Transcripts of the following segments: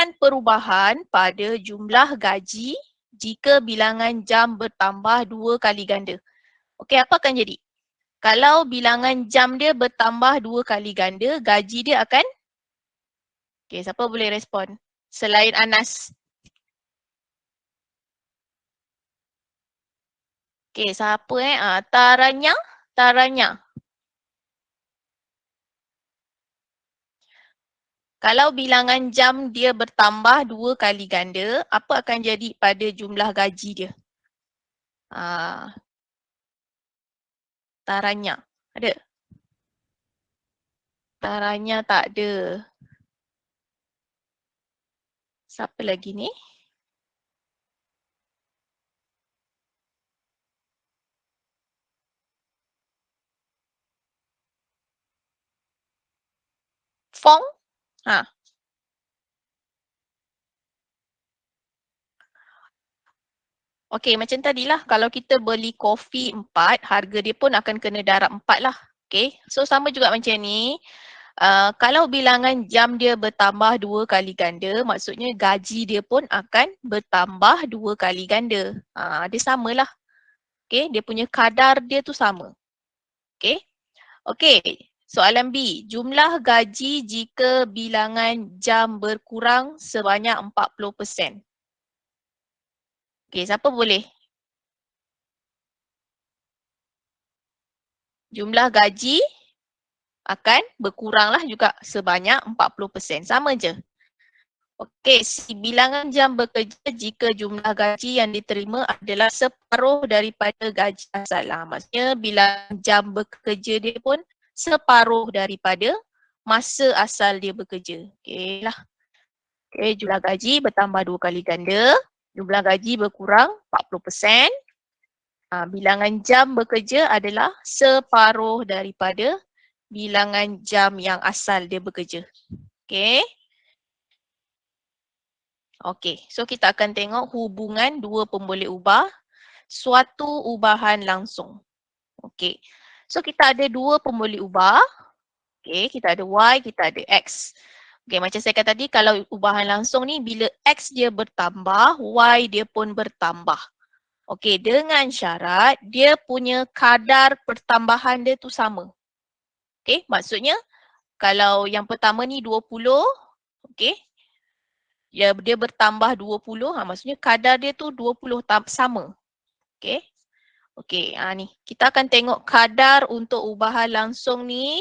Tunjukkan perubahan pada jumlah gaji jika bilangan jam bertambah 2 kali ganda. Okey, apa akan jadi? Kalau bilangan jam dia bertambah 2 kali ganda, gaji dia akan? Okey, siapa boleh respon? Selain Anas. Okey, siapa Taranya? Taranya. Kalau bilangan jam dia bertambah 2 kali ganda, apa akan jadi pada jumlah gaji dia? Taranya. Ada? Taranya tak ada. Siapa lagi ni? Fong? Okey, macam tadilah kalau kita beli kopi 4, harga dia pun akan kena darab 4 lah. Okey, so sama juga macam ni. Kalau bilangan jam dia bertambah 2 kali ganda, maksudnya gaji dia pun akan bertambah 2 kali ganda. Dia samalah. Okey, dia punya kadar dia tu sama. Okey. Okey, soalan B. Jumlah gaji jika bilangan jam berkurang sebanyak 40%. Okey, siapa boleh? Jumlah gaji akan berkuranglah juga sebanyak 40%. Sama je. Okey, si bilangan jam bekerja jika jumlah gaji yang diterima adalah separuh daripada gaji asal. Maksudnya bilangan jam bekerja dia pun separuh daripada masa asal dia bekerja. Okey lah. Okey, jumlah gaji bertambah 2 kali ganda. Jumlah gaji berkurang 40%. Bilangan jam bekerja adalah separuh daripada bilangan jam yang asal dia bekerja. Okey. Okey, so kita akan tengok hubungan dua pemboleh ubah, suatu ubahan langsung. Okey, so kita ada dua pemboleh ubah. Okey, kita ada Y, kita ada X. Okey, macam saya kata tadi, kalau ubahan langsung ni bila X dia bertambah, Y dia pun bertambah. Okey, dengan syarat dia punya kadar pertambahan dia tu sama. Okey, maksudnya kalau yang pertama ni 20, okey, dia bertambah 20, maksudnya kadar dia tu 20 sama. Okey. Okey, ni kita akan tengok kadar untuk ubahan langsung ni,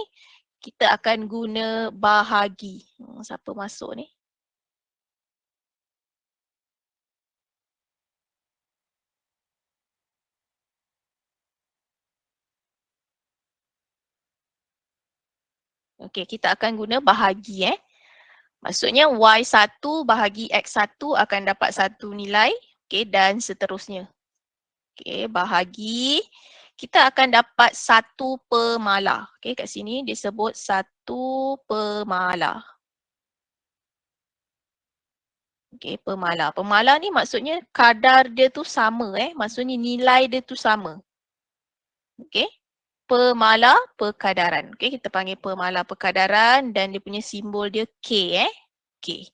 kita akan guna bahagi. Siapa masuk ni? Okey, kita akan guna bahagi Maksudnya Y1 bahagi X1 akan dapat satu nilai, okey, dan seterusnya. Okey, bahagi kita akan dapat 1/mala. Okey, kat sini disebut 1/mala. Okey, pemala. Pemala ni maksudnya kadar dia tu sama maksudnya nilai dia tu sama. Okey. Pemala perkadaran. Okey, kita panggil pemala perkadaran dan dia punya simbol dia K K.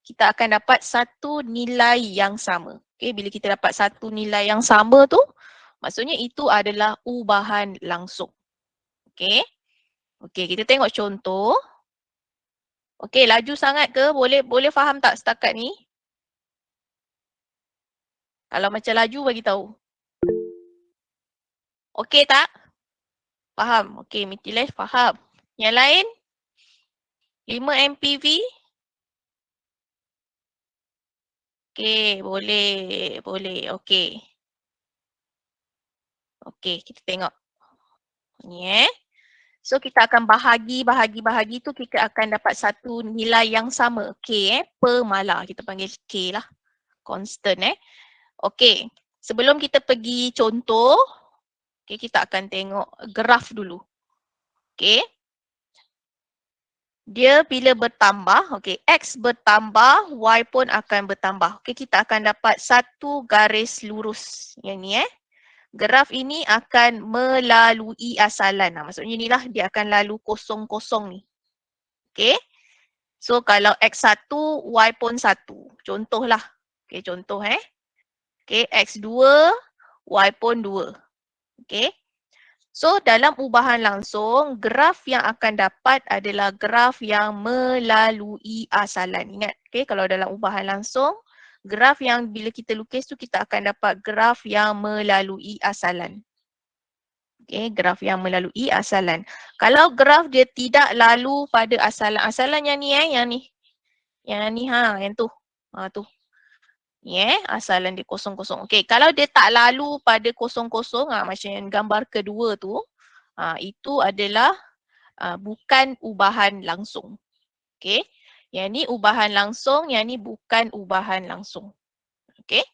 Kita akan dapat satu nilai yang sama. Okey, bila kita dapat satu nilai yang sama tu, maksudnya itu adalah ubahan langsung. Okey. Okey, kita tengok contoh. Okey, laju sangat ke? Boleh faham tak setakat ni? Kalau macam laju bagi tahu. Okey tak? Faham? Okey, Mitilesh faham. Yang lain? 5 MPV? Okey, boleh. Okey. Okey, kita tengok. Ni So kita akan bahagi tu kita akan dapat satu nilai yang sama. K per mala. Kita panggil K lah. Constant Okey. Sebelum kita pergi contoh, kita akan tengok graf dulu. Okey. Dia bila bertambah, X bertambah, Y pun akan bertambah. Kita akan dapat satu garis lurus. Yang ni Graf ini akan melalui asalan. Maksudnya inilah dia akan lalu kosong-kosong ni. Okey. So kalau X1, Y pun 1. Contohlah. Okay, contoh Okay, X2, Y pun 2. Okay. So dalam ubahan langsung, graf yang akan dapat adalah graf yang melalui asalan. Ingat, okay, kalau dalam ubahan langsung, graf yang bila kita lukis tu kita akan dapat graf yang melalui asalan. Okay, graf yang melalui asalan. Kalau graf dia tidak lalu pada asalan, asalan yang ni yang ni. Yang ni yang tu. Tu. Ni asalan dia kosong-kosong. Okay, kalau dia tak lalu pada kosong-kosong, macam yang gambar kedua tu, itu adalah bukan ubahan langsung. Okay. Yang ni ubahan langsung, yang ni bukan ubahan langsung. Okay.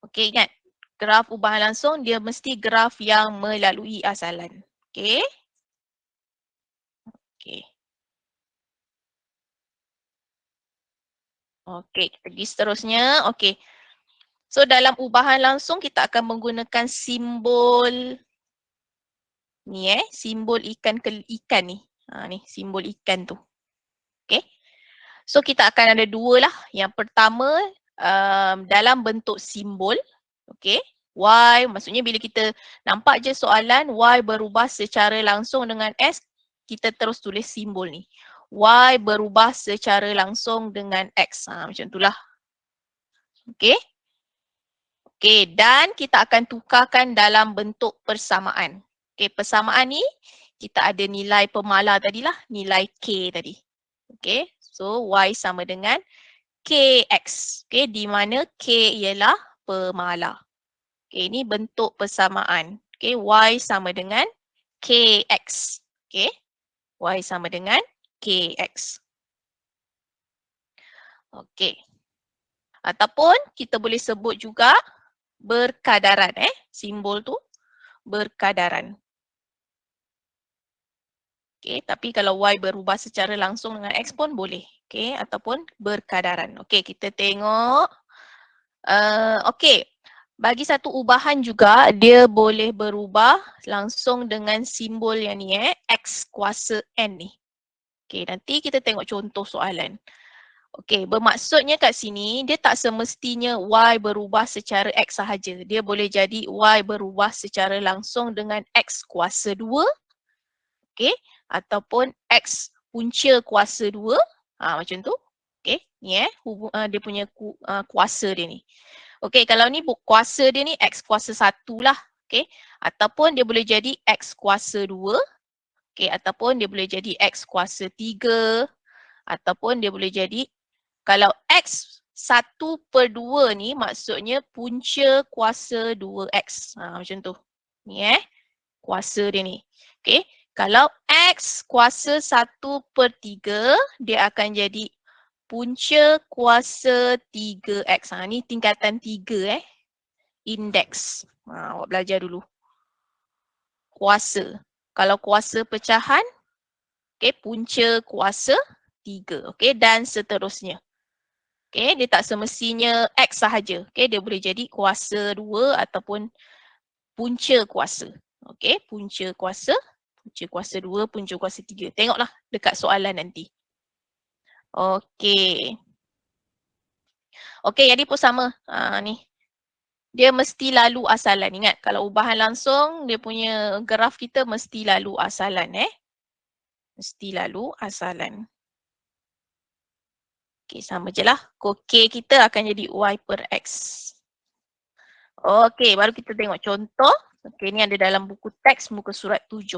Okay, ingat. Graf ubahan langsung, dia mesti graf yang melalui asalan. Okay. Okay. Okay, kita pergi seterusnya. Okay. So dalam ubahan langsung, kita akan menggunakan simbol ni simbol ikan ikan ni. Ni simbol ikan tu. Okay. So kita akan ada dua lah. Yang pertama dalam bentuk simbol. Okay. Y maksudnya bila kita nampak je soalan Y berubah secara langsung dengan S, kita terus tulis simbol ni. Y berubah secara langsung dengan X. Macam itulah. Okay. Okay, dan kita akan tukarkan dalam bentuk persamaan. Okay, persamaan ni kita ada nilai pemala tadilah, nilai K tadi. Okay, so Y sama dengan KX. Okay, di mana K ialah pemala. Okay, ini bentuk persamaan. Okay, Y sama dengan KX. Okay, Y sama dengan KX. Okay. Ataupun kita boleh sebut juga berkadaran simbol tu berkadaran. Okay, tapi kalau Y berubah secara langsung dengan X pun boleh. Okay, ataupun berkadaran. Okay, kita tengok. Okay, bagi satu ubahan juga, dia boleh berubah langsung dengan simbol yang ni X kuasa N ni. Okay, nanti kita tengok contoh soalan. Okay, bermaksudnya kat sini, dia tak semestinya Y berubah secara X sahaja. Dia boleh jadi Y berubah secara langsung dengan X kuasa 2. Okay, ataupun X punca kuasa 2. Macam tu. Okay, ni dia punya kuasa dia ni. Okay, kalau ni kuasa dia ni X kuasa 1 lah. Okay, ataupun dia boleh jadi X kuasa 2. Okay, ataupun dia boleh jadi X kuasa 3. Ataupun dia boleh jadi, kalau X 1/2 ni maksudnya punca kuasa 2X. Macam tu. Ni kuasa dia ni. Okay, kalau X kuasa 1/3, dia akan jadi punca kuasa 3X. Ni tingkatan 3 Indeks. Awak belajar dulu. Kuasa. Kalau kuasa pecahan, okay, punca kuasa 3. Okay, dan seterusnya. Okay, dia tak semestinya X sahaja. Okay, dia boleh jadi kuasa 2 ataupun punca kuasa. Okay, punca kuasa 2, punca kuasa 3. Tengoklah dekat soalan nanti. Okay. Okay, jadi pun sama. Ni. Dia mesti lalu asalan. Ingat, kalau ubahan langsung, dia punya graf kita mesti lalu asalan. Mesti lalu asalan. Okay, sama je lah. K kita akan jadi Y per X. Okay, baru kita tengok contoh. Okay, ni ada dalam buku teks muka surat 7.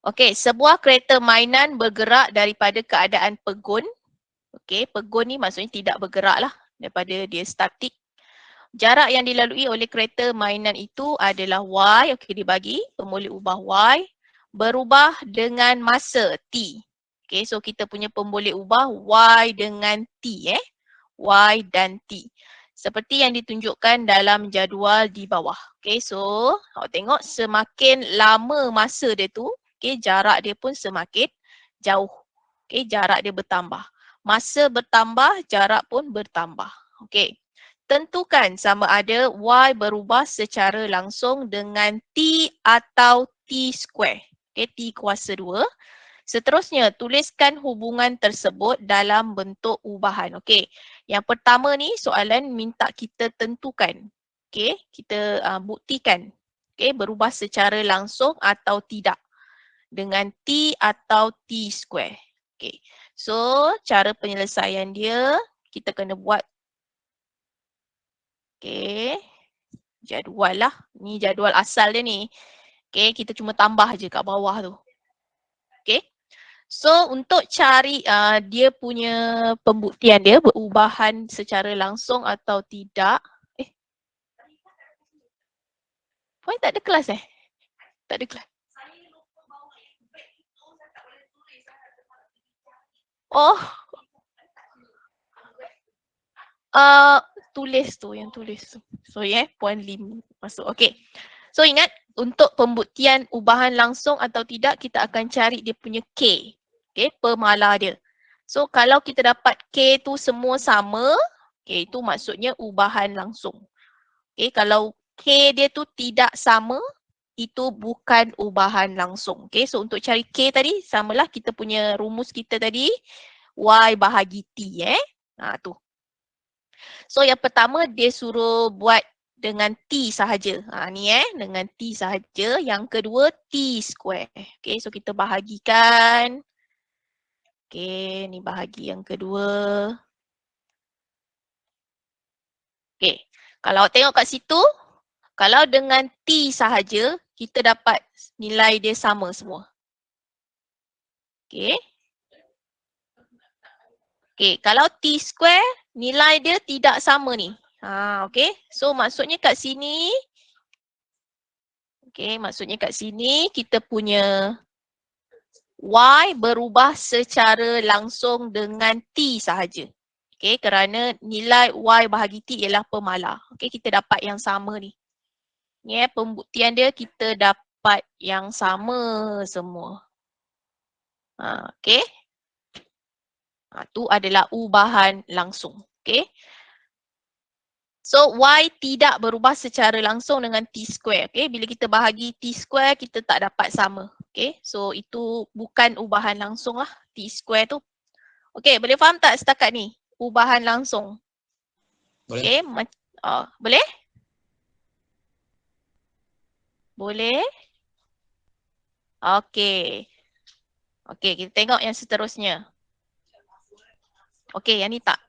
Okay, sebuah kereta mainan bergerak daripada keadaan pegun. Okay, pegun ni maksudnya tidak bergerak lah. Daripada dia statik. Jarak yang dilalui oleh kereta mainan itu adalah Y. Okay, dibagi. Pemboleh ubah Y. Berubah dengan masa T. Okay, so kita punya pemboleh ubah Y dengan T. Y dan T. Seperti yang ditunjukkan dalam jadual di bawah. Okay, so awak tengok semakin lama masa dia tu, okay, jarak dia pun semakin jauh. Okay, jarak dia bertambah. Masa bertambah, jarak pun bertambah. Okay. Tentukan sama ada Y berubah secara langsung dengan T atau T square. Okay, T kuasa 2. Seterusnya, tuliskan hubungan tersebut dalam bentuk ubahan. Okey. Yang pertama ni soalan minta kita tentukan. Okey, kita buktikan. Okey, berubah secara langsung atau tidak dengan T atau T square. Okey. So, cara penyelesaian dia kita kena buat jadual lah. Ni jadual asal dia ni. Kita cuma tambah je kat bawah tu. Okey. So untuk cari dia punya pembuktian dia berubahan secara langsung atau tidak. Puan tak ada kelas Tak ada kelas. Oh, tulis tu, yang tulis tu. So Puan Lim masuk. Okey. So ingat untuk pembuktian ubahan langsung atau tidak kita akan cari dia punya K. Okey, pemala dia. So kalau kita dapat K tu semua sama, itu maksudnya ubahan langsung. Kalau K dia tu tidak sama, itu bukan ubahan langsung. So untuk cari K tadi, samalah kita punya rumus kita tadi, Y bahagi T tu. So yang pertama dia suruh buat dengan T sahaja. Ni dengan T sahaja. Yang kedua T square. So kita bahagikan. Ni bahagi yang kedua. Kalau tengok kat situ, kalau dengan T sahaja, kita dapat nilai dia sama semua. Kalau T square, nilai dia tidak sama ni. So maksudnya kat sini, maksudnya kat sini kita punya Y berubah secara langsung dengan T sahaja. Kerana nilai Y bahagi T ialah pemala. Kita dapat yang sama ni. Pembuktian dia kita dapat yang sama semua. Tu adalah ubahan langsung. So Y tidak berubah secara langsung dengan T square. Bila kita bahagi T square, kita tak dapat sama. So itu bukan ubahan langsung lah, T square tu. Boleh faham tak setakat ni? Ubahan langsung. Boleh. Boleh? Boleh? Kita tengok yang seterusnya. Yang ni tak.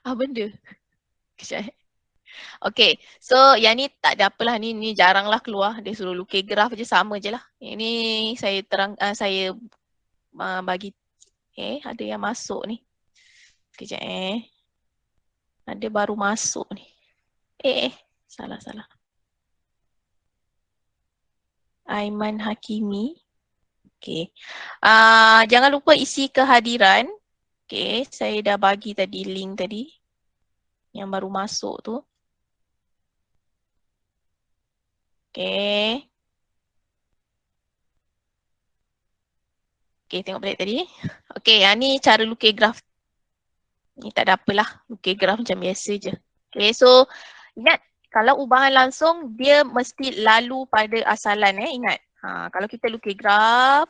Benda. Kejap. So yang ni tak ada apalah, ni jaranglah keluar. Dia suruh lukis graf je, sama je lah. Ini saya saya bagi ada yang masuk ni. Kejap ada baru masuk ni. Salah. Aiman Hakimi. Jangan lupa isi kehadiran. Saya dah bagi tadi link tadi. Yang baru masuk tu. Tengok balik tadi. Yang ni cara lukis graf. Ni tak ada apalah. Lukis graf macam biasa je. So ingat kalau ubahan langsung dia mesti lalu pada asalan ingat. Kalau kita lukis graf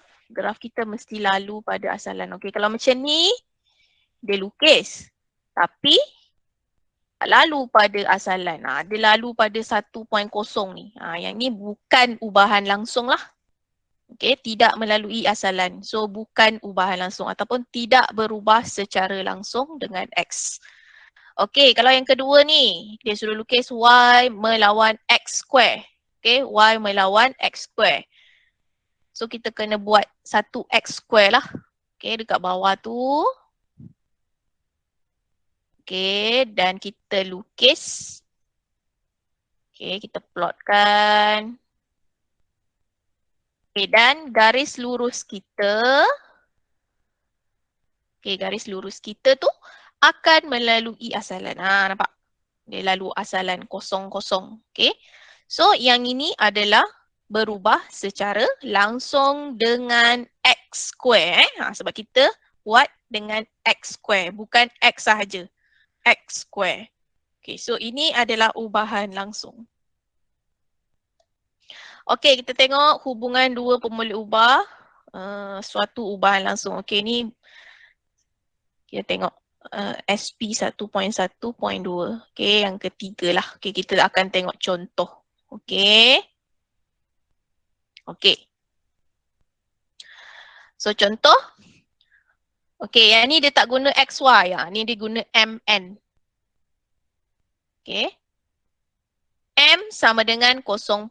kita mesti lalu pada asalan. Kalau macam ni dia lukis tapi lalu pada asalan. Dia lalu pada 1.0 ni. Yang ni bukan ubahan langsung lah. Tidak melalui asalan. So bukan ubahan langsung ataupun tidak berubah secara langsung dengan X. Kalau yang kedua ni, dia suruh lukis Y melawan X square. Y melawan X square. So kita kena buat satu X square lah. Dekat bawah tu. Dan kita lukis. Kita plotkan. Dan garis lurus kita. Garis lurus kita tu akan melalui asalan. Nampak? Dia lalu asalan kosong-kosong. So yang ini adalah berubah secara langsung dengan X square. Sebab kita buat dengan X square. Bukan X sahaja. X square. Okay, so ini adalah ubahan langsung. Okay, kita tengok hubungan dua pemboleh ubah, suatu ubahan langsung. Okay, ni kita tengok SP 1.1.2. Okay, yang ketiga lah. Okay, kita akan tengok contoh. Okay. Okay. So, contoh. Okay, yang ni dia tak guna XY. Ni dia guna MN. Okay. M sama dengan 0.8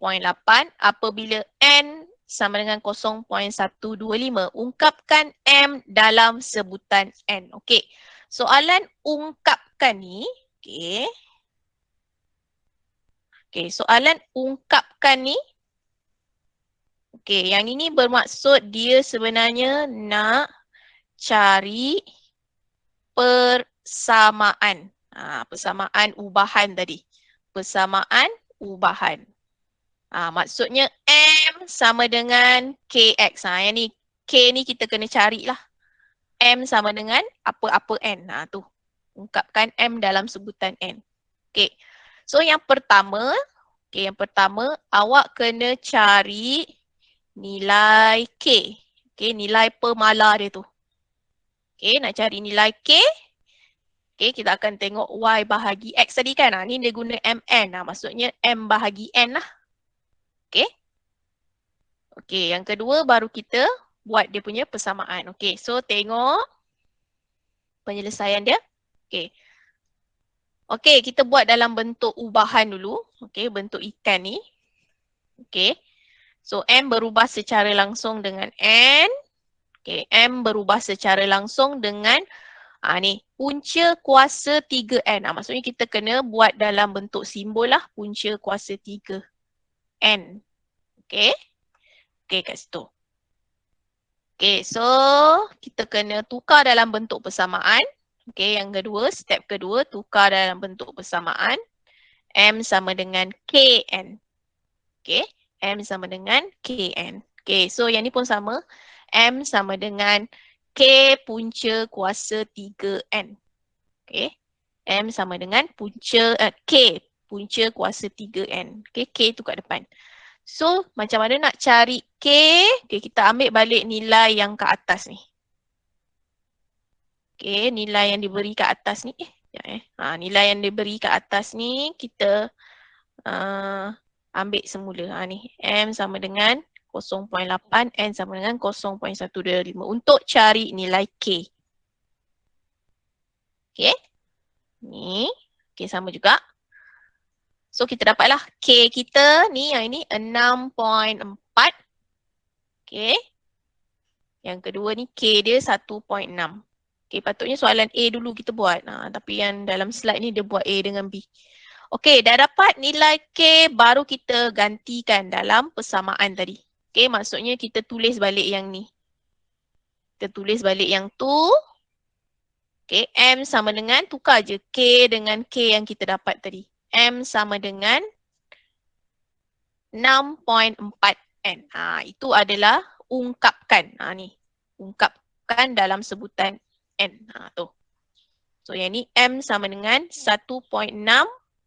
apabila N sama dengan 0.125. Ungkapkan M dalam sebutan N. Okey. Soalan ungkapkan ni, okey. Okey, soalan ungkapkan ni, okey, yang ini bermaksud dia sebenarnya nak cari persamaan. Persamaan ubahan tadi. Persamaan ubahan. Maksudnya M sama dengan KX. Yang ni K ni kita kena carilah. M sama dengan apa-apa N. Tu. Ungkapkan M dalam sebutan N. Okay. So yang pertama, awak kena cari nilai K. Okay, nilai pemala dia tu. Okay, nak cari nilai K. Okay, kita akan tengok Y bahagi X tadi kan. Ni dia guna MN. Maksudnya M bahagi N lah. Okay. Okay, yang kedua baru kita buat dia punya persamaan. Okay, so tengok penyelesaian dia. Okay. Okay, kita buat dalam bentuk ubahan dulu. Okay, bentuk ikan ni. Okay. So, M berubah secara langsung dengan N. Okay, M berubah secara langsung dengan ni, punca kuasa 3N. Maksudnya kita kena buat dalam bentuk simbol lah, punca kuasa 3N. Okay. Okay, kat situ. Okay, so kita kena tukar dalam bentuk persamaan. Okay, yang kedua, step kedua, tukar dalam bentuk persamaan. M sama dengan KN. Okay, M sama dengan KN. Okay, so yang ni pun sama. M sama dengan K punca kuasa 3N. Okay, M sama dengan K punca kuasa 3N. Okay, K tu kat depan. So, macam mana nak cari K? Okay, kita ambil balik nilai yang ke atas ni. Okay, nilai yang diberi ke atas ni. Nilai yang diberi ke atas ni, kita ambil semula. Ni, M sama dengan 0.8, N sama dengan 0.125 untuk cari nilai K. Okay. Ni, okay, sama juga. So, kita dapatlah K kita ni, yang ini 6.4. Okay. Yang kedua ni K dia 1.6. Okay, patutnya soalan A dulu kita buat. Tapi yang dalam slide ni dia buat A dengan B. Okay, dah dapat nilai K, baru kita gantikan dalam persamaan tadi. Okay, maksudnya kita tulis balik yang ni. Kita tulis balik yang tu. Okay, M sama dengan, tukar je K dengan K yang kita dapat tadi. M sama dengan 6.4N. Itu adalah ungkapkan. Ni, ungkapkan dalam sebutan N. Tu. So, yang ni M sama dengan 1.6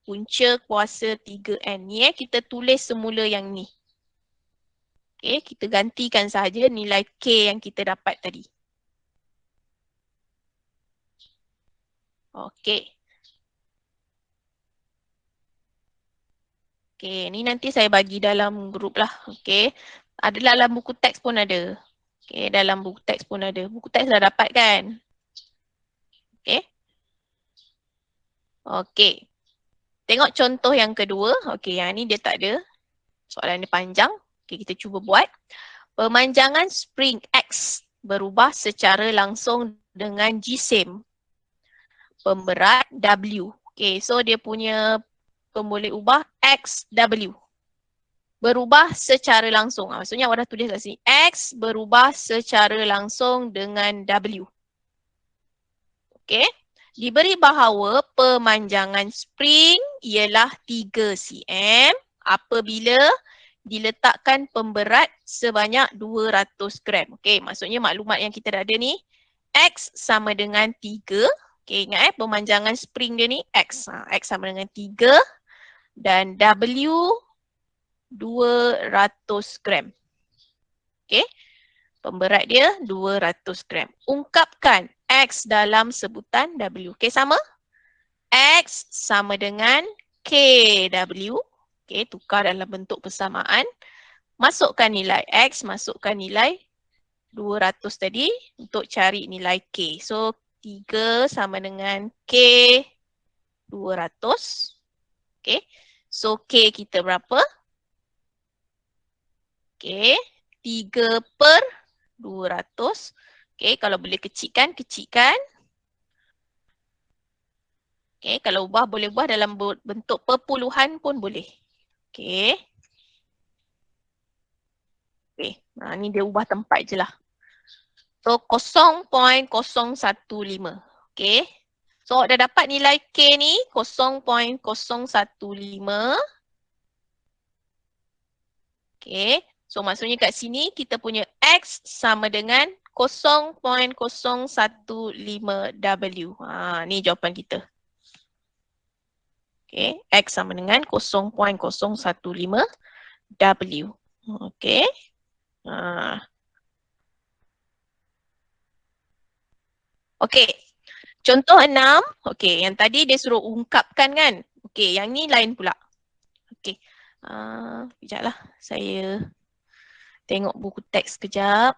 punca kuasa 3N. Ni kita tulis semula yang ni. Okay, kita gantikan sahaja nilai K yang kita dapat tadi. Okay. Okay, ni nanti saya bagi dalam grup lah. Okay, ada dalam buku teks pun ada. Okay, dalam buku teks pun ada. Buku teks dah dapat kan? Okay. Okay. Tengok contoh yang kedua. Okay, yang ni dia tak ada. Soalan dia panjang. Okay, kita cuba buat. Pemanjangan spring X berubah secara langsung dengan jisim pemberat W. Okay, so dia punya pemboleh ubah XW. Berubah secara langsung. Maksudnya awak dah tulis kat sini. X berubah secara langsung dengan W. Okay. Diberi bahawa pemanjangan spring ialah 3 cm apabila diletakkan pemberat sebanyak 200 gram. Okay, maksudnya maklumat yang kita dah ada ni, X sama dengan 3. Okay, ingat pemanjangan spring dia ni X. X sama dengan 3 dan W 200 gram. Okay, pemberat dia 200 gram. Ungkapkan X dalam sebutan W. Okay, sama? X sama dengan KW. Okay, tukar dalam bentuk persamaan. Masukkan nilai X, masukkan nilai 200 tadi untuk cari nilai K. So, 3 sama dengan K 200. Okay. So, K kita berapa? Okay. 3 per 200. Okay. Kalau boleh kecilkan, kecilkan. Okay. Kalau ubah, boleh ubah dalam bentuk perpuluhan pun boleh. Okay. Okay. Nah, ni dia ubah tempat je lah. So, 0.015. Okay. So, dah dapat nilai K ni 0.015. Okay. So, maksudnya kat sini kita punya X sama dengan 0.015W. Ni jawapan kita. Okay. X sama dengan 0.015W. Okay. Okay. Contoh 6. Okay. Yang tadi dia suruh ungkapkan kan. Okay. Yang ni lain pula. Okay. Sekejap lah. Saya tengok buku teks sekejap.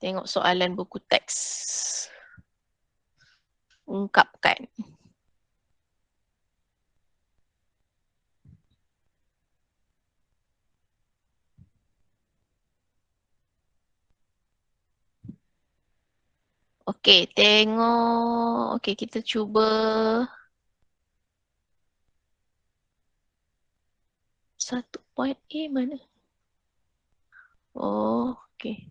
Tengok soalan buku teks. Ungkapkan. Okey, tengok. Okey, kita cuba. Satu point A mana? Oh, okey.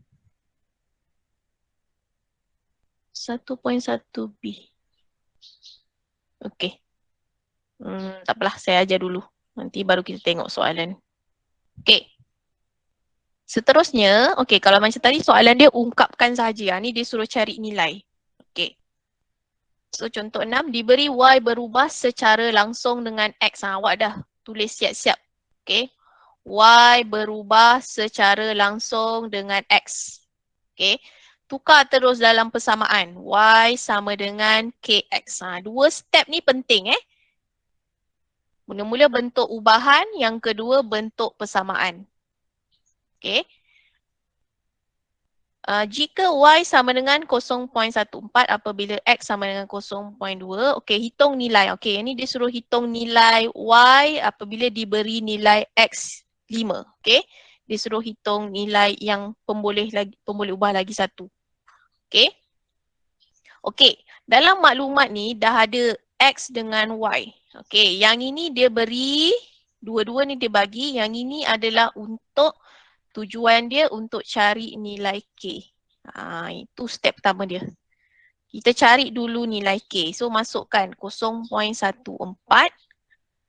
1.1 B. Okey. Tak apalah, saya ajar dulu. Nanti baru kita tengok soalan. Okey. Seterusnya, okey, kalau macam tadi soalan dia ungkapkan saja. Ni dia suruh cari nilai. Okey. So contoh 6, diberi Y berubah secara langsung dengan X. Awak dah tulis siap-siap. Okey. Y berubah secara langsung dengan X. Okey. Tukar terus dalam persamaan. Y sama dengan KX. Dua step ni penting Mula-mula bentuk ubahan, yang kedua bentuk persamaan. Okey. Jika Y sama dengan 0.14 apabila X sama dengan 0.2, okey, hitung nilai. Okey, ini dia suruh hitung nilai Y apabila diberi nilai X 5. Okey, dia suruh hitung nilai yang pemboleh ubah lagi satu. Okey. Okey, dalam maklumat ni dah ada X dengan Y. Okey, yang ini dia beri, dua-dua ni dia bagi, yang ini adalah untuk tujuan dia untuk cari nilai K. Itu step pertama dia. Kita cari dulu nilai K. So masukkan 0.14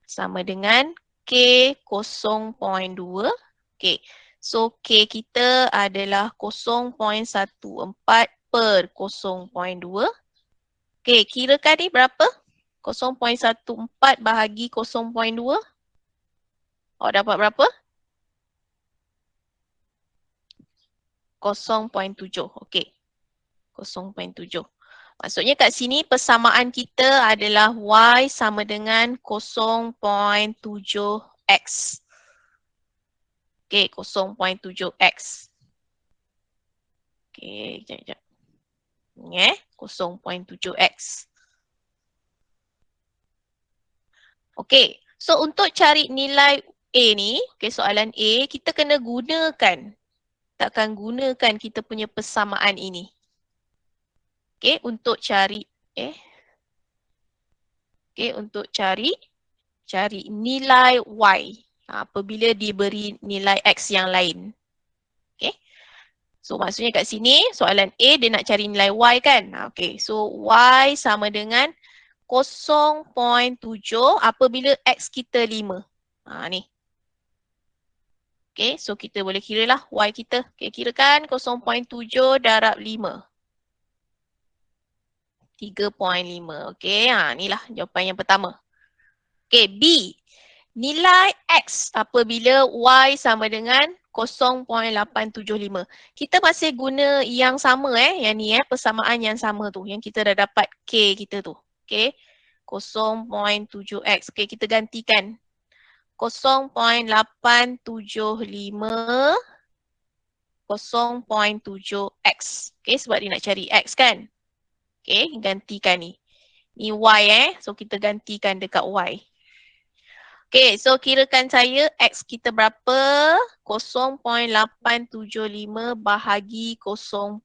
sama dengan K 0.2. Okay. So K kita adalah 0.14 per 0.2. Okay, kirakan ni berapa? 0.14 bahagi 0.2. Awak dapat berapa? 0.7. Okey. 0.7. Maksudnya kat sini persamaan kita adalah Y sama dengan 0.7X. Okey, 0.7X. Okey, sekejap. Ni 0.7X. Okey, so untuk cari nilai A ni, okey, soalan A, kita kena gunakan. Takkan gunakan kita punya persamaan ini. Okey, untuk cari untuk cari nilai Y apabila diberi nilai X yang lain. Okey. So maksudnya kat sini soalan A dia nak cari nilai Y kan? Okey, so Y sama dengan 0.7 apabila X kita 5. Ni. Okay, so kita boleh kira lah Y kita. Okay, kirakan 0.7 darab 5. 3.5. Okay, inilah jawapan yang pertama. Okay, B. Nilai X apabila Y sama dengan 0.875. Kita masih guna yang sama yang ni persamaan yang sama tu. Yang kita dah dapat K kita tu. Okay, 0.7X. Okay, kita gantikan. 0.875 0.7X. Okay, sebab dia nak cari X kan. Okay, gantikan ni. Ni Y so kita gantikan dekat Y. Okay, so kirakan saya X kita berapa? 0.875 bahagi 0.7.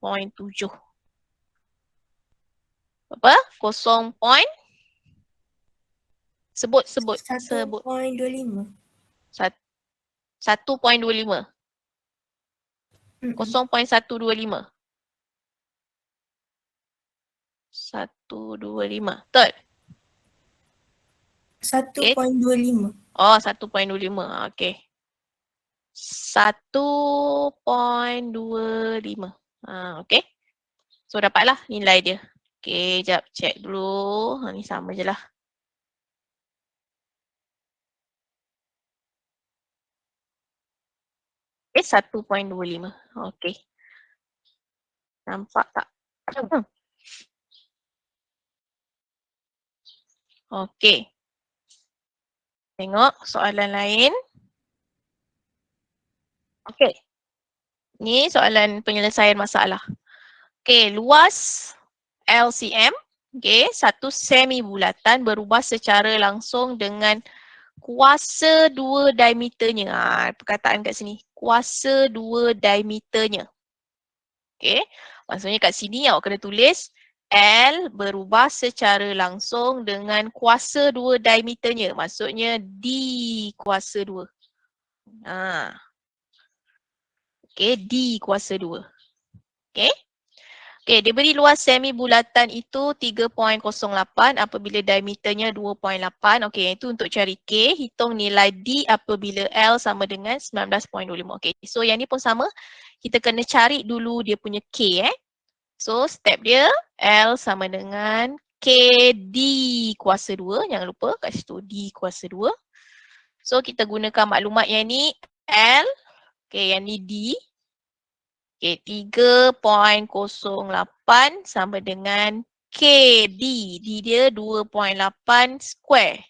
Berapa? 0. Sebut. 1.25. 1.25. 0.125. 125. Betul? 1.25. Oh, 1.25. Okay. 1.25. Okay. So, dapatlah nilai dia. Okay, jap check dulu. Ni sama je lah. Okay, 1.25. Okay. Nampak tak? Okay. Tengok soalan lain. Okay. Ni soalan penyelesaian masalah. Okay, luas LCM. Okay, satu semi bulatan berubah secara langsung dengan kuasa 2 diameternya. Perkataan kat sini. Kuasa 2 diameternya. Okay, maksudnya kat sini awak kena tulis L berubah secara langsung dengan kuasa 2 diameternya. Maksudnya D kuasa 2. Okay, D kuasa 2. Okay. Okay, dia beri luas semi bulatan itu 3.08 apabila diameternya 2.8. Okay, itu untuk cari K. Hitung nilai D apabila L sama dengan 19.25. Okay, so yang ni pun sama. Kita kena cari dulu dia punya K. So, step dia L sama dengan K D kuasa 2. Jangan lupa kat situ D kuasa 2. So, kita gunakan maklumat yang ni L. Okay, yang ni D. Okay, 3.08 sama dengan KD. D dia 2.8 square.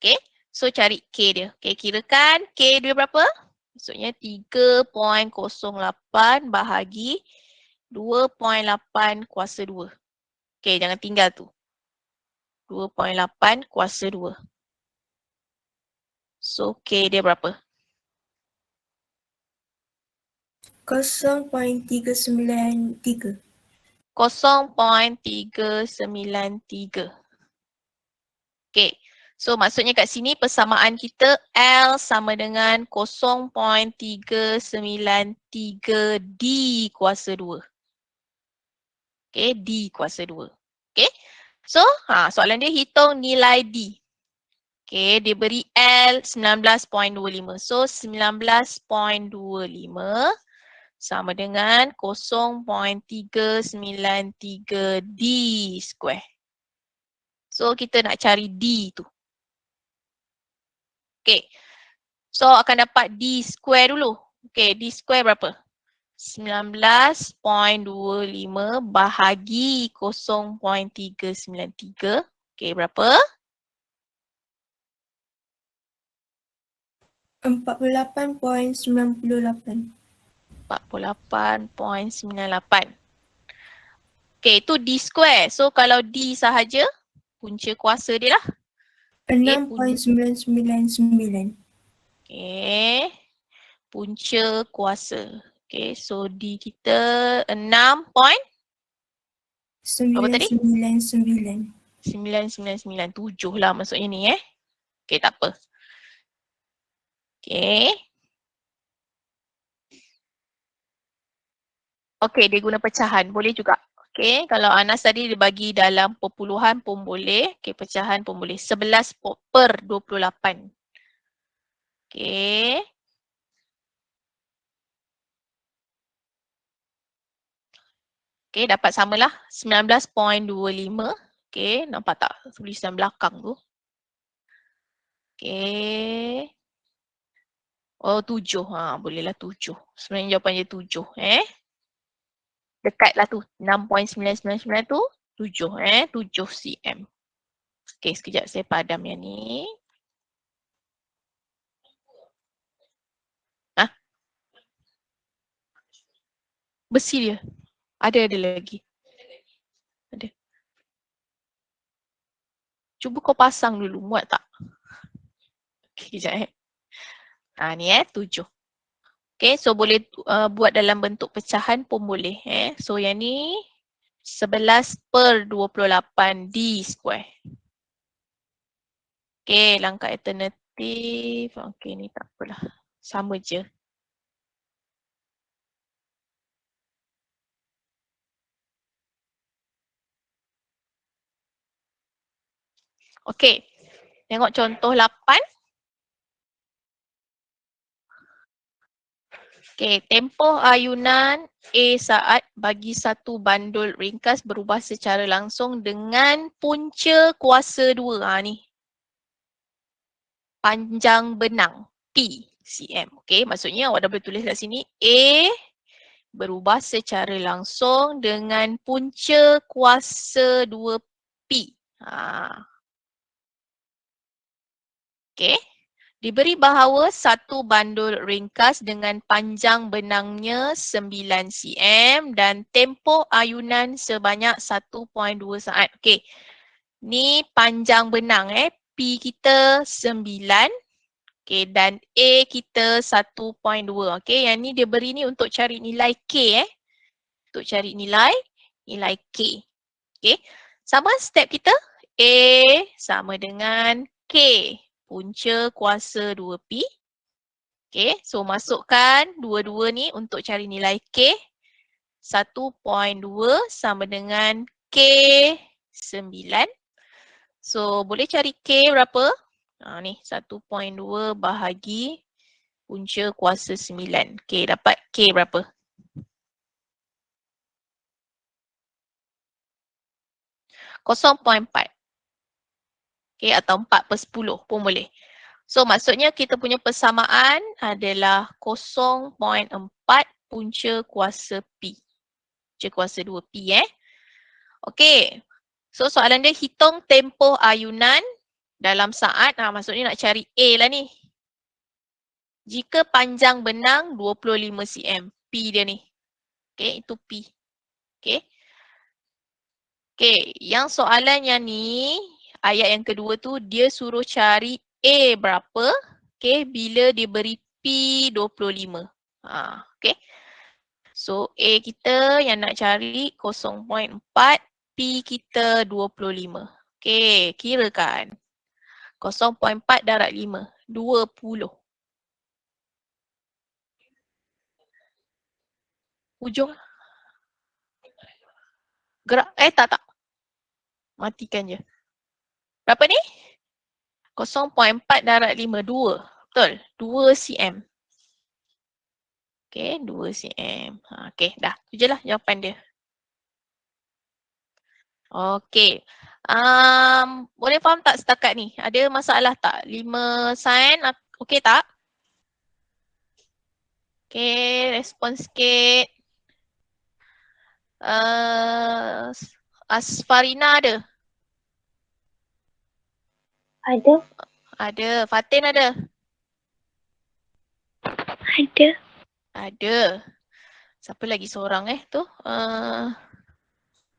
Okay, so cari K dia. Okay, kirakan K dia berapa? Maksudnya 3.08 bahagi 2.8 kuasa 2. Okay, jangan tinggal tu. 2.8 kuasa 2. So, K dia berapa? 0.393. 0.393. Okay. So maksudnya kat sini persamaan kita L sama dengan 0.393 D kuasa 2. Okay, D kuasa 2. Okay. So soalan dia hitung nilai D. Okay, dia beri L 19.25. So 19.25 sama dengan 0.393 D square. So kita nak cari D tu. Okay. So akan dapat D square dulu. Okay, D square berapa? 19.25 bahagi 0.393. Okay, berapa? 48.98. 48.98. Okay, itu D square. So kalau D sahaja, punca kuasa dia lah. 6.999. Okay, punca kuasa. Okay, so D kita 6 point berapa tadi? 999. 9997 lah maksudnya ni Okay, tak apa. Okay. Okay, dia guna pecahan. Boleh juga. Okay, kalau Anas tadi dibagi dalam perpuluhan pun boleh. Okay, pecahan pun boleh. 11 per 28. Okay. Okay, dapat samalah 19.25. Okay, nampak tak tulisan belakang tu? Okay. Oh, 7. Ha, bolehlah 7. Sebenarnya jawapan dia 7. Dekatlah tu. 6.999 tu 7. 7 cm. Okay, sekejap saya padam yang ni. Ah, besi dia. Ada lagi. Ada. Cuba kau pasang dulu, muat tak? Okay, sekejap ni 7. Okay, so boleh buat dalam bentuk pecahan pun boleh. So yang ni 11 per 28 D square. Okay, langkah alternatif. Okay, ni tak apalah. Sama je. Okay, tengok contoh 8. Okay, tempoh ayunan A saat bagi satu bandul ringkas berubah secara langsung dengan punca kuasa 2. Ni. Panjang benang T cm. Okay, maksudnya awak dah boleh tulis kat sini A berubah secara langsung dengan punca kuasa 2P. Okay. Diberi bahawa satu bandul ringkas dengan panjang benangnya 9 cm dan tempoh ayunan sebanyak 1.2 saat. Okey. Ni panjang benang P kita 9. Okey, dan A kita 1.2. Okey, yang ni dia beri ni untuk cari nilai K Untuk cari nilai K. Okey. Sama step kita. A sama dengan K. Punca kuasa 2P. Okay, so masukkan dua-dua ni untuk cari nilai K. 1.2 sama dengan K 9. So boleh cari K berapa? Ni 1.2 bahagi punca kuasa 9. Okay, dapat K berapa? Kosong 0.4. Okay, atau 4/10 pun boleh. So maksudnya kita punya persamaan adalah 0.4 punca kuasa P. Punca kuasa 2P Okey. So soalan dia hitung tempoh ayunan dalam saat. Maksudnya nak cari A lah ni. Jika panjang benang 25 cm. P dia ni. Okey, itu P. Okey. Okey, yang soalan yang ni, ayat yang kedua tu dia suruh cari A berapa bila dia beri P 25. Okey. So A kita yang nak cari 0.4, P kita 25. Okey, kirakan. 0.4 darab 5, 20. Ujung. Gerak, tak. Matikan je. Berapa ni? 0.4 darab 5, 2. Betul? 2 cm. Okey, 2 cm. Okey, dah. Itu je lah jawapan dia. Okey. Boleh faham tak setakat ni? Ada masalah tak? 5 sign, okey tak? Okey, respon sikit. Asfarina ada? Ada. Ada. Fatin ada? Ada. Ada. Siapa lagi seorang tu?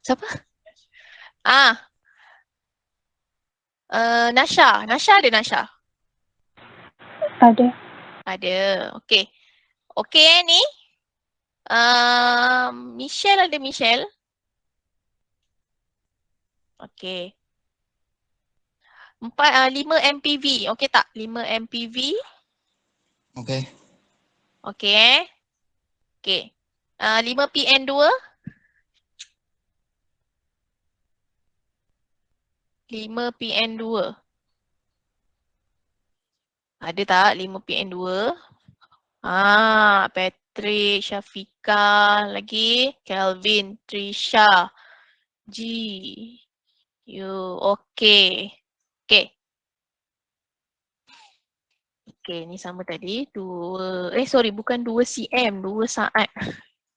Siapa? Nasha. Nasha ada Nasha? Ada. Ada. Okey. Okey ni. Michelle ada Michelle? Okey. 5 MPV. Okey tak? 5 MPV. Okey. Okey. Okey. 5 PN2. 5PN2. Ada tak 5PN2? Patrick, Syafika, lagi Kelvin, Trisha, G, you, okay. Okay. Okay, ni sama tadi. Sorry, bukan 2 cm, 2 saat.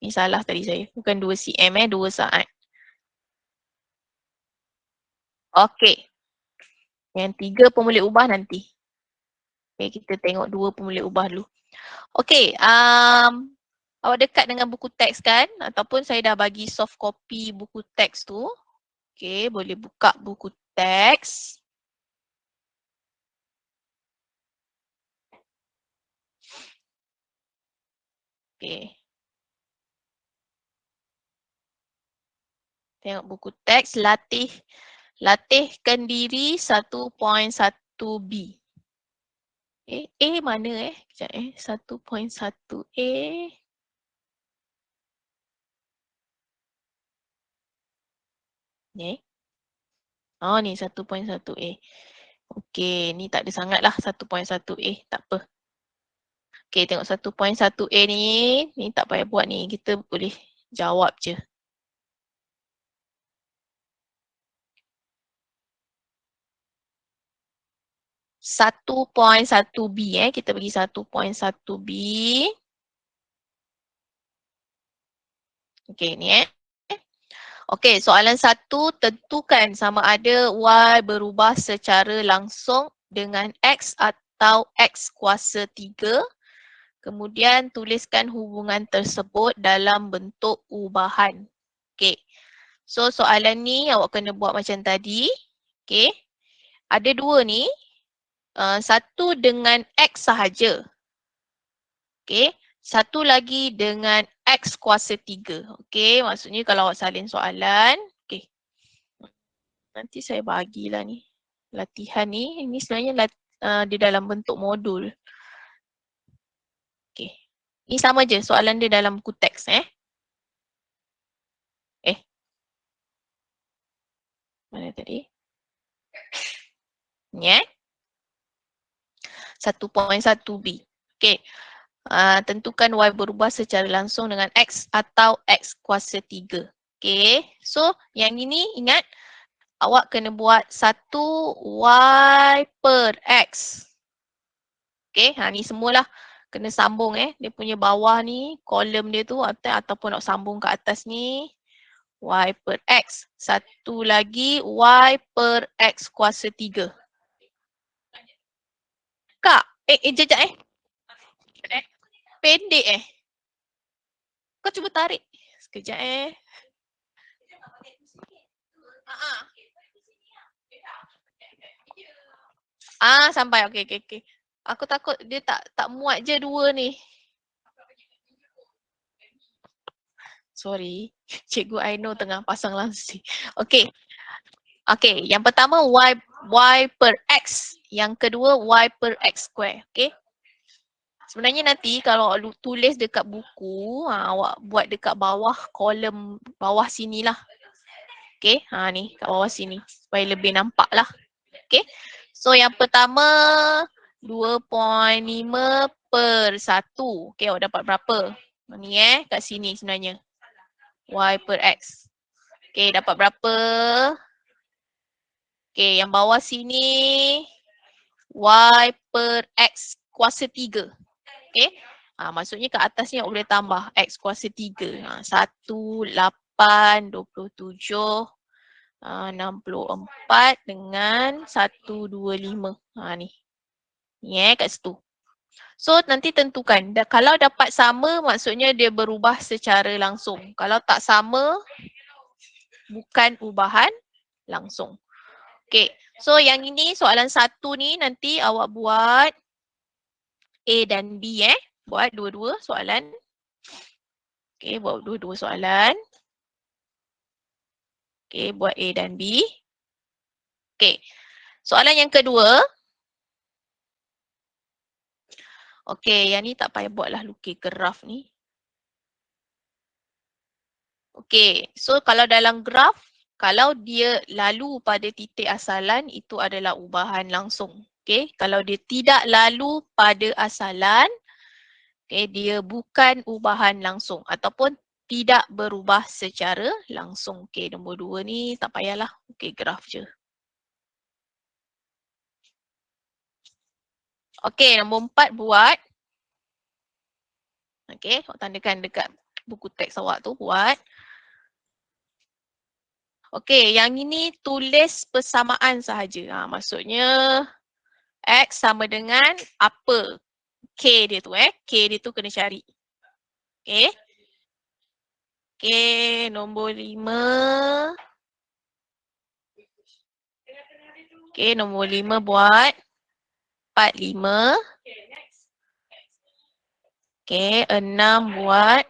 Ni salah tadi saya. Bukan 2 cm 2 saat. Okay. Yang 3 pun boleh ubah nanti. Okay, kita tengok 2 pun boleh ubah dulu. Okay, awak dekat dengan buku teks kan? Ataupun saya dah bagi soft copy buku teks tu. Okay, boleh buka buku teks. Okay. Tengok buku teks, latihkan diri 1.1B. A mana Sekejap 1.1A. Ni. Oh ni 1.1A. Okey, ni tak ada sangat lah 1.1A. Tak apa. Okey, tengok 1.1A ni tak payah buat ni. Kita boleh jawab je. Satu point satu B kita bagi 1.1B. Okey ni Okey, soalan 1, tentukan sama ada Y berubah secara langsung dengan X atau X kuasa 3. Kemudian tuliskan hubungan tersebut dalam bentuk ubahan. Okey. So soalan ni awak kena buat macam tadi. Okey. Ada 2 ni. Satu dengan X sahaja. Okey. Satu lagi dengan X kuasa 3. Okey, maksudnya kalau awak salin soalan. Okey. Nanti saya bagilah ni. Latihan ni. Ini sebenarnya di dalam bentuk modul. Okey. Ni sama je soalan dia dalam buku teks Mana tadi? Ni 1.1B. Okey. Tentukan Y berubah secara langsung dengan X atau X kuasa 3. Okey. So, yang ini ingat awak kena buat 1 Y per X. Okey. Ni semualah kena sambung Dia punya bawah ni, kolom dia tu ataupun nak sambung ke atas ni. Y per X. Satu lagi Y per X kuasa 3. Kak, jejak pendek Kau cuba tarik. Sekejap sampai. Okey. Aku takut dia tak muat je 2 ni. Sorry. Cikgu Aino tengah pasang lasik. Okey. Okey, yang pertama Y per X. Yang kedua Y per X square. Okey. Sebenarnya nanti kalau awak tulis dekat buku, awak buat dekat bawah kolom bawah sinilah. Okey, ni kat bawah sini supaya lebih nampak lah. Okey. So yang pertama 2.5 per 1. Okey, awak dapat berapa? Ni kat sini sebenarnya. Y per X. Okey, dapat berapa? Okey, yang bawah sini Y per X kuasa 3. Okey. Maksudnya kat atas ni awak boleh tambah X kuasa 3. 1, 8, 27, 64 dengan 125. Ni. Ni kat situ. So nanti tentukan. Kalau dapat sama maksudnya dia berubah secara langsung. Kalau tak sama bukan ubahan langsung. Okay. So yang ini soalan 1 ni nanti awak buat A dan B Buat dua-dua soalan. Okay, buat dua-dua soalan. Okay, buat A dan B. Okay. Soalan yang kedua. Okay, yang ni tak payah buatlah lukis graf ni. Okay, so kalau dalam graf, Kalau dia lalu pada titik asalan, itu adalah ubahan langsung. Okay. Kalau dia tidak lalu pada asalan, okay, dia bukan ubahan langsung ataupun tidak berubah secara langsung. Okay, nombor 2 ni tak payahlah. Okay, graf je. Okay, nombor 4 buat. Okay, awak tandakan dekat buku teks awak tu, buat. Okay, yang ini tulis persamaan sahaja. Maksudnya X sama dengan apa? K dia tu K dia tu kena cari. Okay. Okay, nombor 5. Okay, nombor 5 buat. 45. Okay, 6 buat.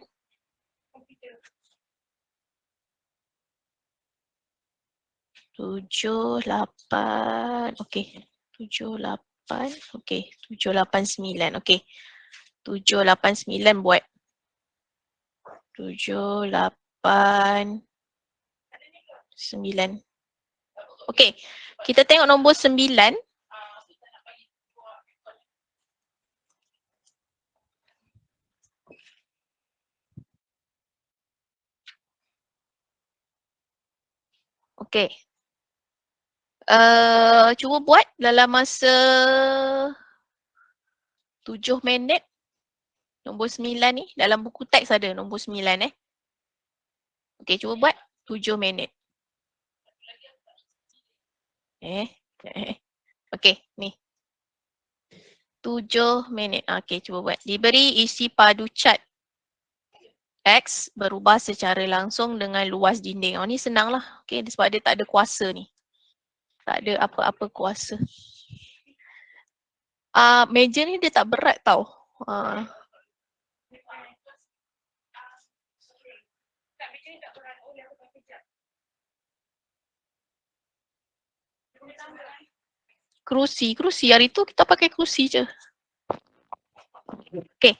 7, 8. Okay. 7, 8. Okay. 7, 8, 9. Okay. 7, 8, 9 buat. 7, 8, 9. Okay. Kita tengok nombor 9. Okay. Cuba buat dalam masa 7 minit. Nombor 9 ni dalam buku teks ada nombor 9 Okay, cuba buat 7 minit. Okay, ni. 7 minit. Okay, cuba buat. Diberi isi padu cat X berubah secara langsung dengan luas dinding. Oh, ni senang lah. Okay, sebab dia tak ada kuasa ni. Tak ada apa-apa kuasa. Meja ni dia tak berat tau. Kerusi. Hari tu kita pakai kerusi je. Okay.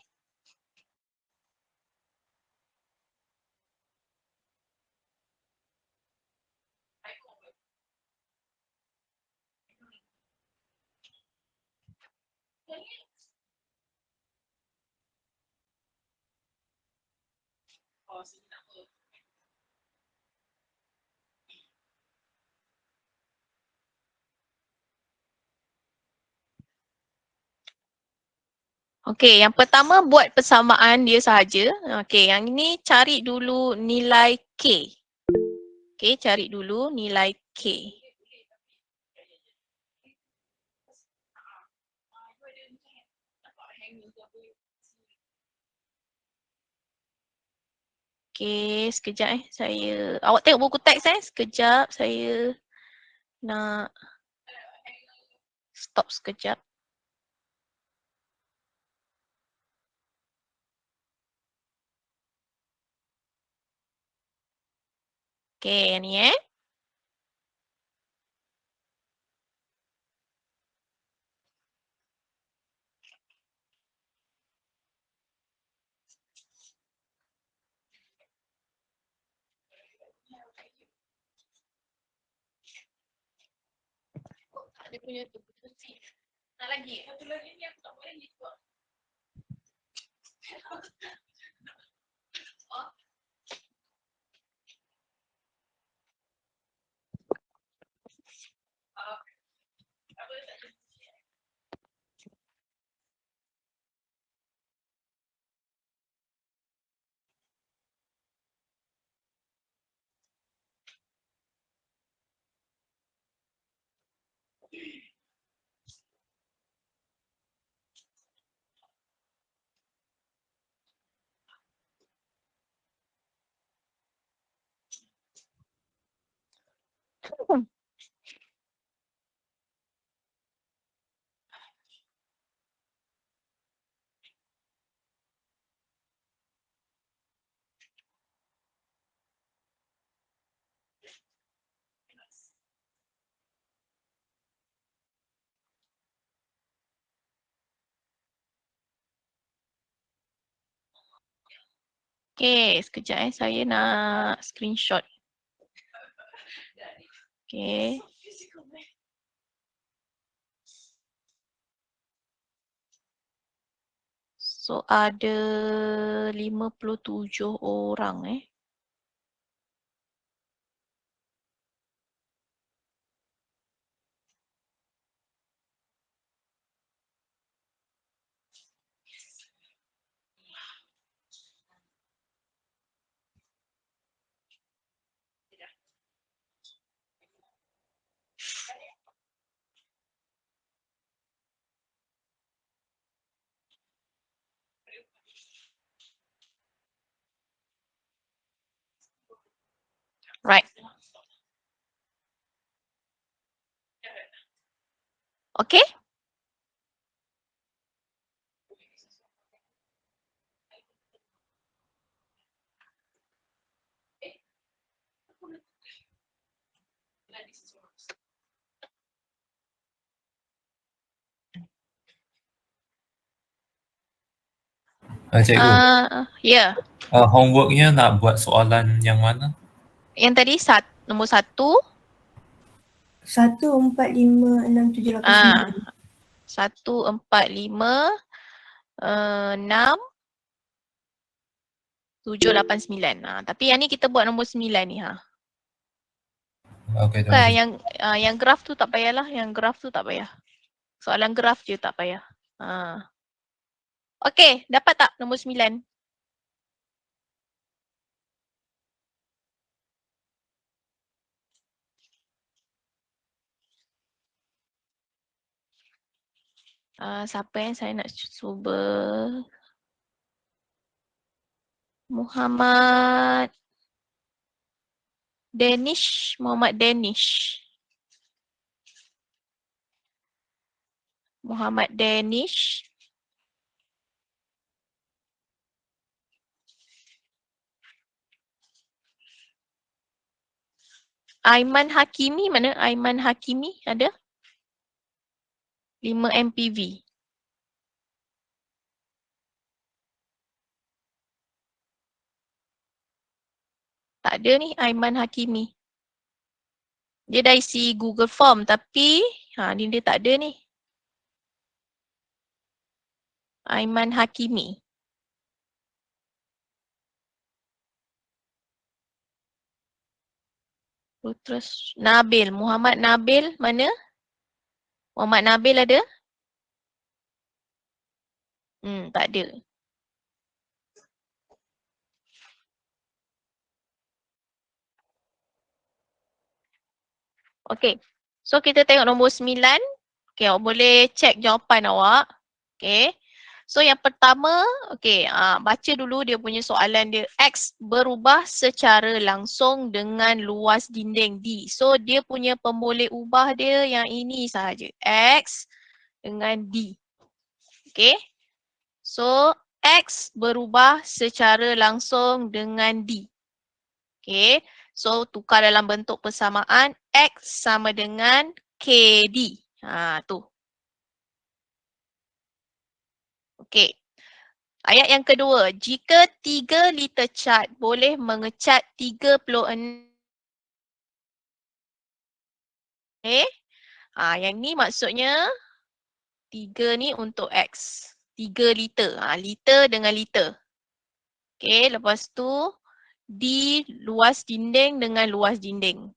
Okay, yang pertama buat persamaan dia sahaja. Okay, yang ini cari dulu nilai K. Okay, cari dulu nilai K. Okay, sekejap saya. Awak tengok buku teks sekejap saya nak stop sekejap. Okay, yang ni Dia punya tu. Nak lagi? Satu lagi ni aku tak boleh juga. Okay, sekejap saya nak screenshot. Okay. So ada 57 orang Right. Okay. Cikgu, Ya. Homeworknya nak buat soalan yang mana? Yang tadi nombor 1. 1, 4, 5, 6, 7, 8, 9. 1, 4, 5, 6, 7, 8, 9. Tapi yang ni kita buat nombor 9 ni. Okay, terima Bukan kasih. yang graf tu tak payahlah. Yang graf tu tak payah. Soalan graf je tak payah. Okay, dapat tak nombor 9? Siapa yang saya nak cuba? Muhammad Danish. Muhammad Danish. Muhammad Danish. Aiman Hakimi mana? Aiman Hakimi ada? 5 MPV. Tak ada ni Aiman Hakimi. Dia dah isi Google Form tapi ni dia tak ada ni. Aiman Hakimi. Terus Nabil. Muhammad Nabil mana? Muhammad Nabil ada? Tak ada. Okay. So kita tengok nombor 9. Okay, awak boleh check jawapan awak. Okay. So yang pertama, okay, baca dulu dia punya soalan dia. X berubah secara langsung dengan luas dinding D. So dia punya pemboleh ubah dia yang ini sahaja. X dengan D. Okay. So X berubah secara langsung dengan D. Okay. So tukar dalam bentuk persamaan. X sama dengan KD. Tu. Okay. Ayat yang kedua. Jika 3 liter cat boleh mengecat 36. Okay. Yang ni maksudnya 3 ni untuk X. 3 liter. Liter dengan liter. Okay. Lepas tu D luas dinding dengan luas dinding.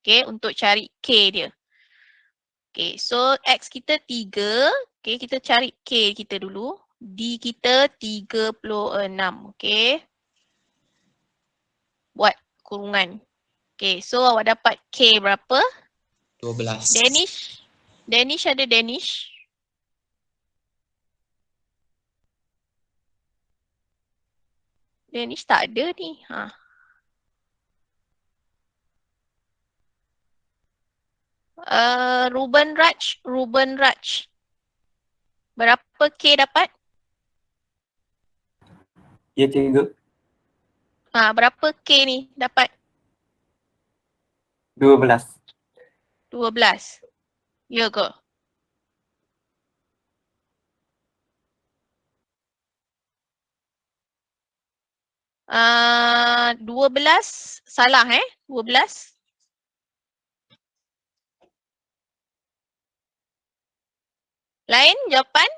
Okay. Untuk cari K dia. Okay. So X kita 3. Okay. Kita cari K kita dulu. D kita 36. Okay. Buat kurungan. Okay. So awak dapat K berapa? 12. Danish. Danish ada Danish? Danish tak ada ni. Ruben Raj. Ruben Raj. Berapa K dapat? Ya, cikgu. Berapa K ni dapat? 12. 12. Ya ke? Uh, 12 salah 12. Lain jawapan?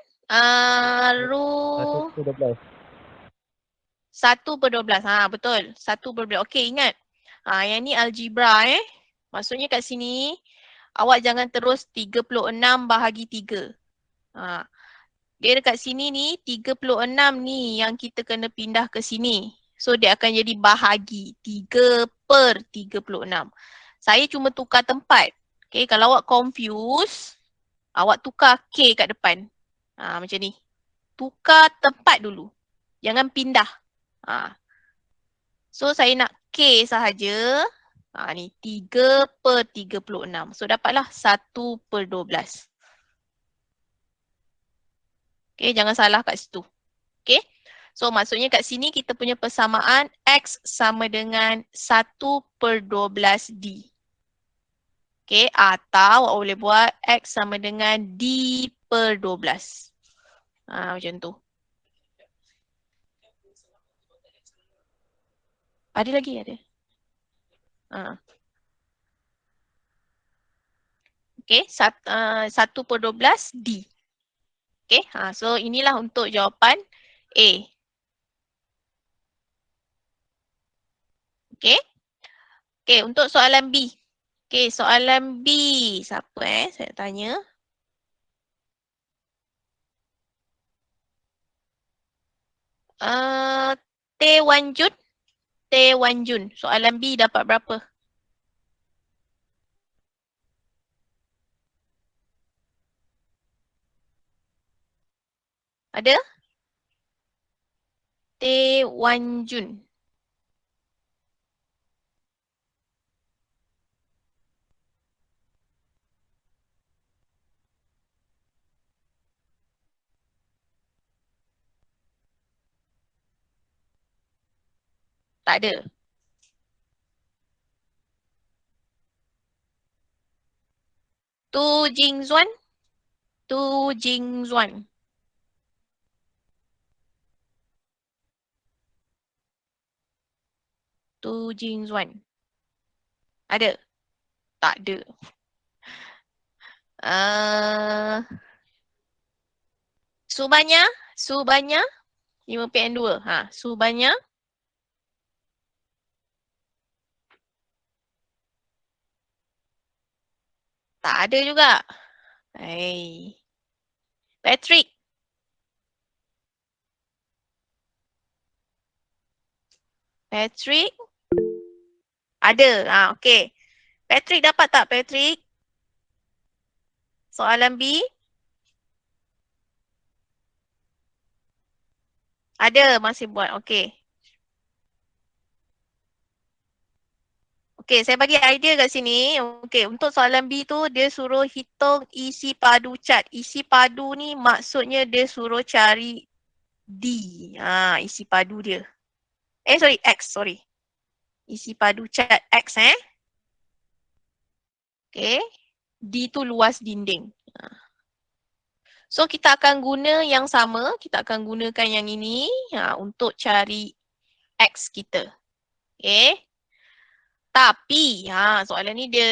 Satu per 12. 1/12. Ha, betul. 1/12. Okey, ingat. Yang ni algebra Maksudnya kat sini awak jangan terus 36 bahagi 3. Dia dekat sini ni 36 ni yang kita kena pindah ke sini. So dia akan jadi bahagi 3/36. Saya cuma tukar tempat. Okay, kalau awak confuse, awak tukar K kat depan. Macam ni. Tukar tempat dulu. Jangan pindah. So saya nak K sahaja. Ni 3/36. So dapatlah 1/12. Okay, jangan salah kat situ. Okay. So maksudnya kat sini kita punya persamaan X sama dengan 1/12D. Okay, atau awak boleh buat X sama dengan D/12. Macam tu. Ada lagi ada. Okay, 1/12D. Okay, so inilah untuk jawapan A. Okay. Okay, untuk soalan B. Okay, soalan B. Siapa saya tanya. Wan Jun. Soalan B dapat berapa? Ada? Wan Jun. Tak ada. Tu Jing Zuan. Ada? Tak ada. Subanya 5 PN2. Subanya tak ada juga. Patrick. Ada. Okey. Patrick dapat tak Patrick? Soalan B. Ada, masih buat. Okey. Okey, saya bagi idea kat sini. Okey, untuk soalan B tu dia suruh hitung isi padu cat. Isi padu ni maksudnya dia suruh cari D. Isi padu dia. X. Isi padu cat X Okey. D tu luas dinding. So kita akan guna yang sama. Kita akan gunakan yang ini untuk cari X kita. Okey. Tapi soalan ni dia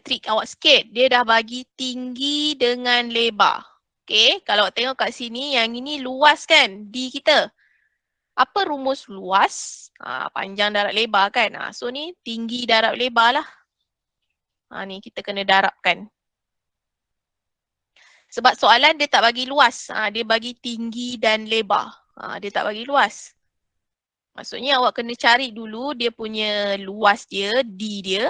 trick awak sikit. Dia dah bagi tinggi dengan lebar. Okey, kalau awak tengok kat sini yang ini luas kan D kita. Apa rumus luas? Panjang darab lebar kan. So ni tinggi darab lebar lah. Ni kita kena darabkan. Sebab soalan dia tak bagi luas. Dia bagi tinggi dan lebar. Dia tak bagi luas. Maksudnya awak kena cari dulu dia punya luas dia, D dia.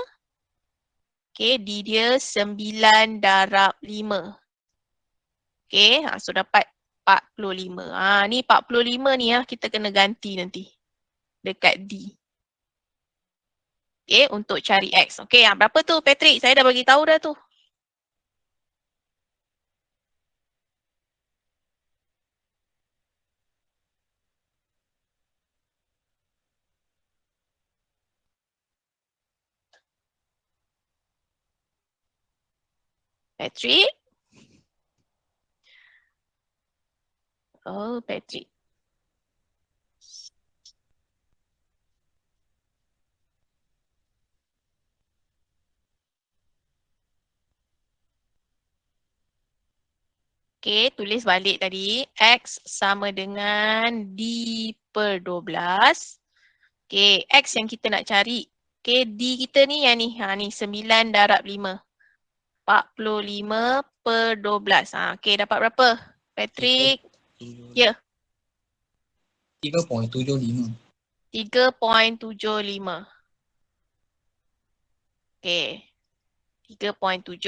Okay, D dia 9 darab 5. Okay, so dapat 45. Ni 45 ni kita kena ganti nanti. Dekat D. Okay, untuk cari X. Okay, berapa tu Patrick? Saya dah bagi tahu dah tu. Patrick? Oh, Patrick. Okay, tulis balik tadi. X sama dengan D per 12. Okay, X yang kita nak cari. Okay, D kita ni yang ni. Ha ni, 9 darab 5. 45 per 12. Ha, okay, dapat berapa? Patrick? Ya. 3.75. 3.75. Okay. 3.75.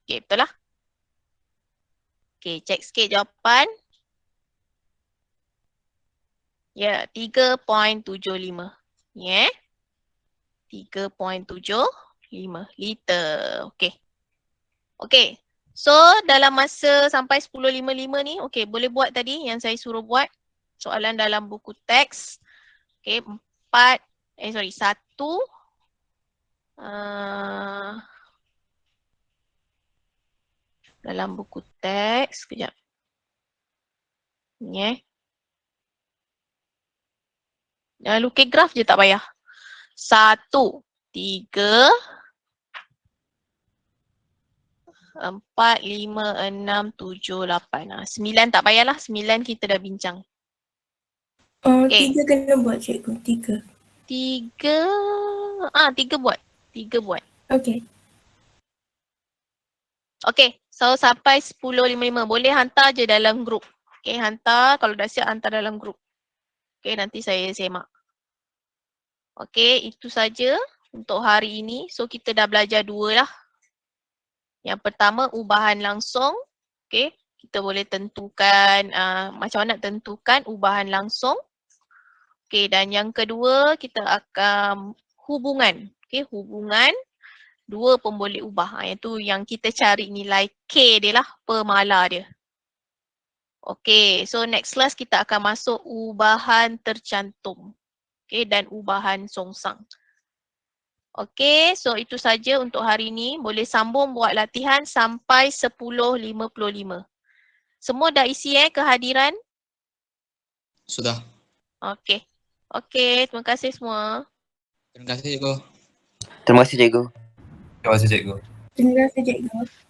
Okay, betul lah. Okay, cek sikit jawapan. Ya, 3.75. Ya. 3.75 liter. Okay. Okay. So, dalam masa sampai 10.55 ni, okay, boleh buat tadi yang saya suruh buat. Soalan dalam buku teks. Okay, 1. Dalam buku teks, sekejap. Ni lukis graf je tak payah. 1, 3, 4, 5, 6, 7, 8. 9 tak payahlah, 9 kita dah bincang. Okay. 3 kena buat cikgu, 3. 3 buat. 3 buat. Okay. Okay, so sampai 10.55 boleh hantar je dalam grup. Okay, hantar, kalau dah siap hantar dalam grup. Okay, nanti saya semak. Okay, itu saja untuk hari ini. So kita dah belajar 2 lah. Yang pertama, ubahan langsung. Okay, kita boleh tentukan macam mana nak tentukan ubahan langsung. Okay, dan yang kedua kita akan hubungan. Okay, hubungan 2 pemboleh ubah. Itu yang kita cari nilai K dia lah, pemala dia. Okay, so next class kita akan masuk ubahan tercantum. Okay, dan ubahan songsang. Okay, so itu saja untuk hari ini. Boleh sambung buat latihan sampai 10.55. Semua dah isi kehadiran? Sudah. Okay. Okay, terima kasih semua. Terima kasih, Cikgu. Terima kasih, cikgu. Terima kasih cikgu. Terima kasih cikgu.